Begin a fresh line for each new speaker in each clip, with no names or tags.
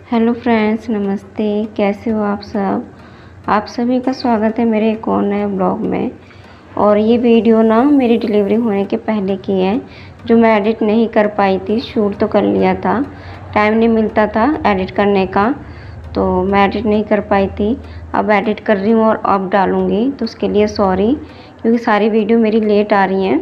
Hello friends, नमस्ते। कैसे हो आप सब? आप सभी का स्वागत है मेरे एक और नए ब्लॉग में। और ये वीडियो ना मेरी डिलीवरी होने के पहले की है, जो मैं एडिट नहीं कर पाई थी। शूट तो कर लिया था, टाइम नहीं मिलता था एडिट करने का, तो मैं एडिट नहीं कर पाई थी। अब एडिट कर रही हूँ और अब डालूँगी, तो उसके लिए सॉरी, क्योंकि सारी वीडियो मेरी लेट आ रही हैं।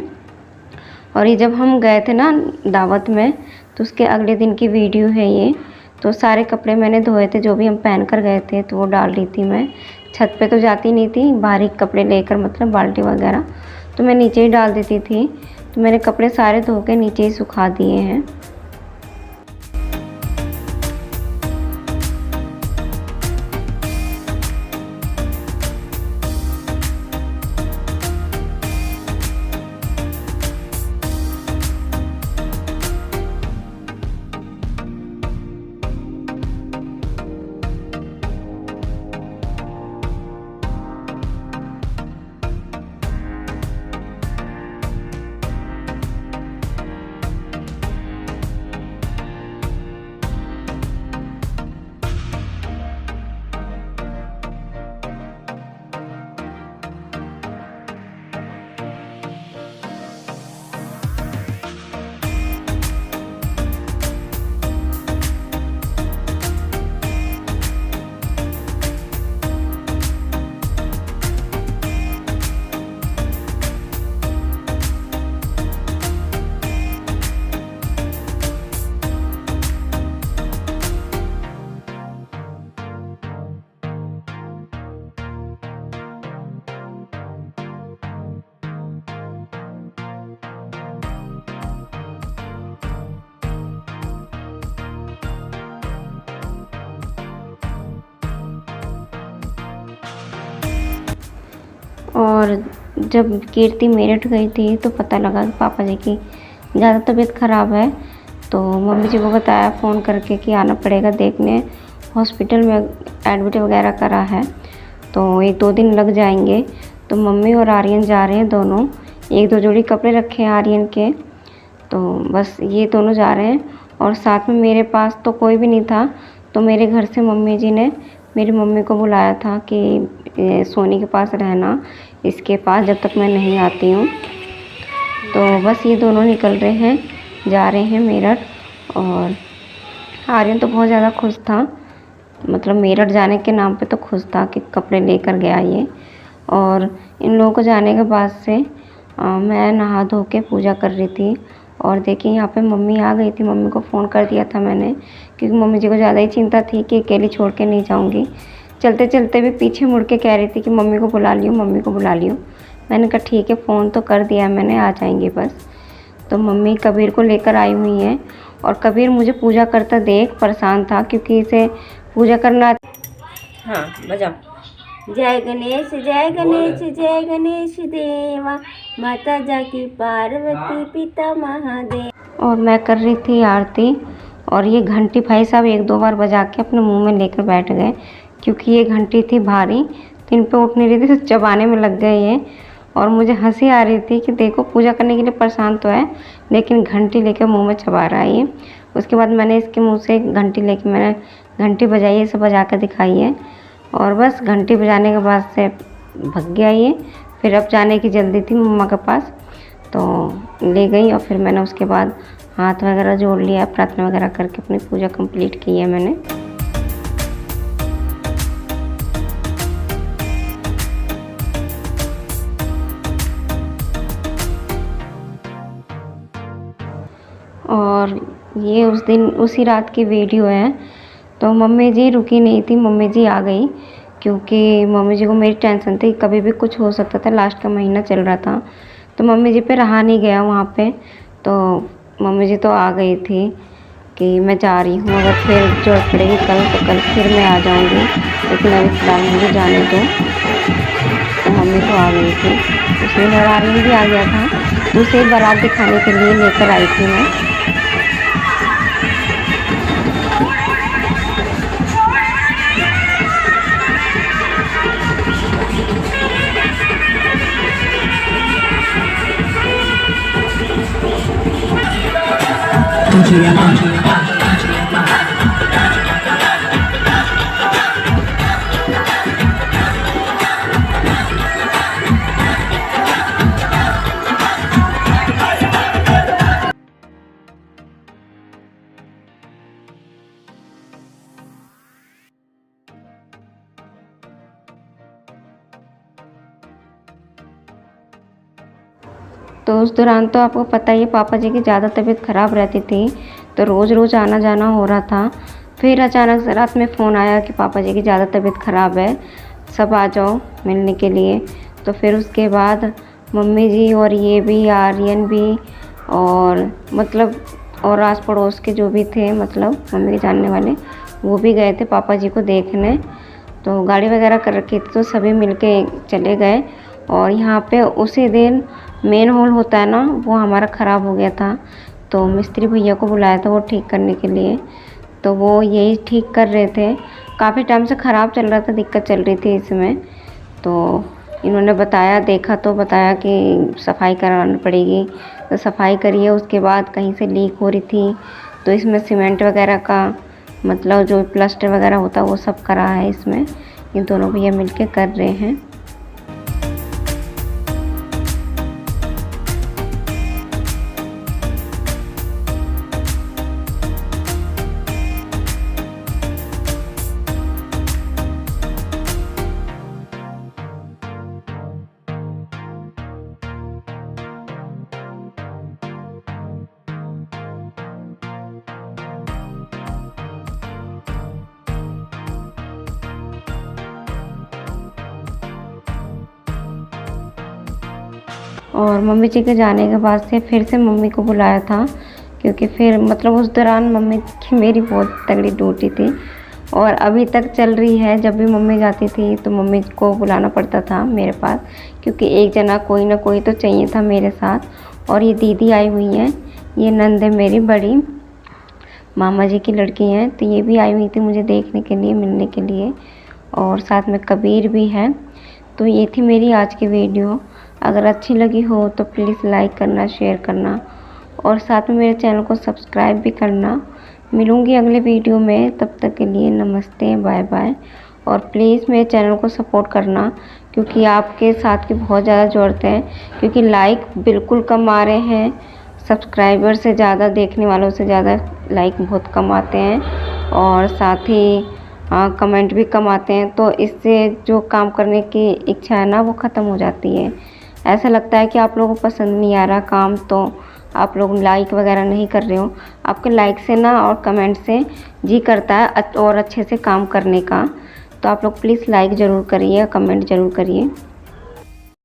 और ये जब हम गए थे ना दावत में, तो उसके अगले दिन की वीडियो है ये। तो सारे कपड़े मैंने धोए थे, जो भी हम पहन कर गए थे, तो वो डाल रही थी मैं। छत पे तो जाती नहीं थी, बारीक कपड़े लेकर, मतलब बाल्टी वगैरह, तो मैं नीचे ही डाल देती थी। तो मैंने कपड़े सारे धो के नीचे ही सुखा दिए हैं। और जब कीर्ति मेरठ गई थी, तो पता लगा कि पापा जी की ज़्यादा तबीयत ख़राब है। तो मम्मी जी को बताया फ़ोन करके कि आना पड़ेगा देखने, हॉस्पिटल में एडमिट वगैरह करा है, तो 1-2 दिन लग जाएंगे। तो मम्मी और आर्यन जा रहे हैं दोनों। 1-2 जोड़ी कपड़े रखे हैं आर्यन के, तो बस ये दोनों जा रहे हैं। और साथ में मेरे पास तो कोई भी नहीं था, तो मेरे घर से मम्मी जी ने मेरी मम्मी को बुलाया था कि सोनी के पास रहना, इसके पास, जब तक मैं नहीं आती हूँ। तो बस ये दोनों निकल रहे हैं, जा रहे हैं मेरठ। और आर्यन तो बहुत ज़्यादा खुश था, मतलब मेरठ जाने के नाम पे तो खुश था कि कपड़े लेकर गया ये। और इन लोगों को जाने के बाद से मैं नहा धो के पूजा कर रही थी। और देखिए यहाँ पे मम्मी आ गई थी। मम्मी को फ़ोन कर दिया था मैंने, क्योंकि मम्मी जी को ज़्यादा ही चिंता थी कि अकेली छोड़ के नहीं जाऊँगी। चलते चलते भी पीछे मुड़ के कह रही थी कि मम्मी को बुला लियो, मम्मी को बुला लियो। मैंने कहा ठीक है, फ़ोन तो कर दिया मैंने, आ जाएंगे बस। तो मम्मी कबीर को लेकर आई हुई हैं। और कबीर मुझे पूजा करता देख परेशान था, क्योंकि इसे पूजा करना। हाँ बजाओ। जय गणेश जय गणेश जय गणेश देवा, माता जाकी पार्वती पिता महादेव। और मैं कर रही थी आरती। और ये घंटी भाई साहब 1-2 बार बजा के अपने मुंह में लेकर बैठ गए, क्योंकि ये घंटी थी भारी, तो इन पे उठ नहीं रही थी, तो चबाने में लग गए ये। और मुझे हंसी आ रही थी कि देखो पूजा करने के लिए परेशान तो है, लेकिन घंटी लेकर मुंह में चबा रहा है ये। उसके बाद मैंने इसके मुंह से घंटी लेके मैंने घंटी बजाई है, सब बजा कर दिखाई है। और बस घंटी बजाने के बाद से भग गया ये। फिर अब जाने की जल्दी थी मम्मा के पास, तो ले गई। और फिर मैंने उसके बाद हाथ वगैरह जोड़ लिया, प्रार्थना वगैरह करके अपनी पूजा कंप्लीट की है मैंने। और ये उस दिन उसी रात की वीडियो है। तो मम्मी जी रुकी नहीं थी, मम्मी जी आ गई, क्योंकि मम्मी जी को मेरी टेंशन थी, कभी भी कुछ हो सकता था। लास्ट का महीना चल रहा था, तो मम्मी जी पे रहा नहीं गया वहाँ पे। तो मम्मी जी तो आ गई थी कि मैं जा रही हूँ, अगर फिर जरूरत पड़ेगी कल, तो कल फिर मैं आ जाऊँगी, लेकिन अभी फिलहाल मुझे जाने दो। तो मम्मी तो आ गई थी, उसमें मेरा आर्यन भी आ गया था, तो उसे बारात दिखाने के लिए लेकर आई थी मैं। तो उस दौरान तो आपको पता ही है पापा जी की ज़्यादा तबीयत ख़राब रहती थी, तो रोज़ आना जाना हो रहा था। फिर अचानक से रात में फ़ोन आया कि पापा जी की ज़्यादा तबीयत ख़राब है, सब आ जाओ मिलने के लिए। तो फिर उसके बाद मम्मी जी और ये भी, आर्यन भी, और मतलब और आस पड़ोस के जो भी थे, मतलब मम्मी के जानने वाले, वो भी गए थे पापा जी को देखने। तो गाड़ी वगैरह कर रखी थी, तो सभी मिलके चले गए। और यहाँ पे उसी दिन मेन हॉल होता है ना, वो हमारा ख़राब हो गया था, तो मिस्त्री भैया को बुलाया था वो ठीक करने के लिए। तो वो यही ठीक कर रहे थे, काफ़ी टाइम से ख़राब चल रहा था, दिक्कत चल रही थी इसमें। तो इन्होंने बताया, देखा तो बताया कि सफाई करानी पड़ेगी। तो सफाई करी है, उसके बाद कहीं से लीक हो रही थी, तो इसमें सीमेंट वगैरह का मतलब जो प्लास्टर वगैरह होता है वो सब करा है इसमें। ये दोनों भैया मिलके कर रहे हैं। और मम्मी जी के जाने के बाद से फिर से मम्मी को बुलाया था, क्योंकि फिर मतलब उस दौरान मम्मी की मेरी बहुत तगड़ी ड्यूटी थी और अभी तक चल रही है। जब भी मम्मी जाती थी तो मम्मी को बुलाना पड़ता था मेरे पास, क्योंकि एक जना कोई ना कोई तो चाहिए था मेरे साथ। और ये दीदी आई हुई हैं, ये नंद है मेरी बड़ी, मामा जी की लड़की हैं, तो ये भी आई हुई थी मुझे देखने के लिए, मिलने के लिए। और साथ में कबीर भी है। तो ये थी मेरी आज की वीडियो। अगर अच्छी लगी हो तो प्लीज़ लाइक करना, शेयर करना और साथ में मेरे चैनल को सब्सक्राइब भी करना। मिलूँगी अगले वीडियो में, तब तक के लिए नमस्ते, बाय बाय। और प्लीज़ मेरे चैनल को सपोर्ट करना, क्योंकि आपके साथ की बहुत ज़्यादा ज़रूरत है, क्योंकि लाइक बिल्कुल कम आ रहे हैं, सब्सक्राइबर से ज़्यादा, देखने वालों से ज़्यादा लाइक बहुत कम आते हैं, और साथ ही कमेंट भी कम आते हैं। तो इससे जो काम करने की इच्छा है ना, वो ख़त्म हो जाती है। ऐसा लगता है कि आप लोगों को पसंद नहीं आ रहा काम, तो आप लोग लाइक वगैरह नहीं कर रहे हो। आपके लाइक से ना और कमेंट से जी करता है और अच्छे से काम करने का। तो आप लोग प्लीज़ लाइक ज़रूर करिए, कमेंट ज़रूर करिए।